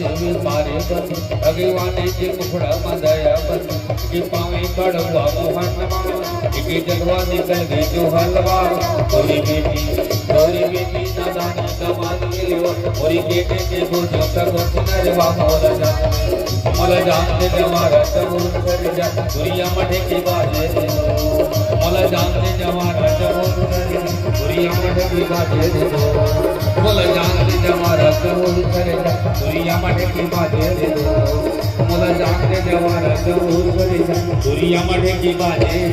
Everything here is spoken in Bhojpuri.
देवी मारे बस भगवाने के मुखड़ा में दया बस कि पावे कड़वा मोहनवा कि जगवा निकल गई जो हलवा गोरी बेटी नादानी दमाद मिलियो गोरी बेटे के बोझो करो नरवा मोला जान दे जवारा चबूर कर जा दुनिया मठे की बाजे दे मोला जान दे जवारा चबूर कर जा दुनिया मठे की बाजे दे मोला जान दे जवारा चबूर कर जा दुनिया मठे की बाजे दे मोला जान दे जवारा चबूर कर जा दुनिया मठे की बाजे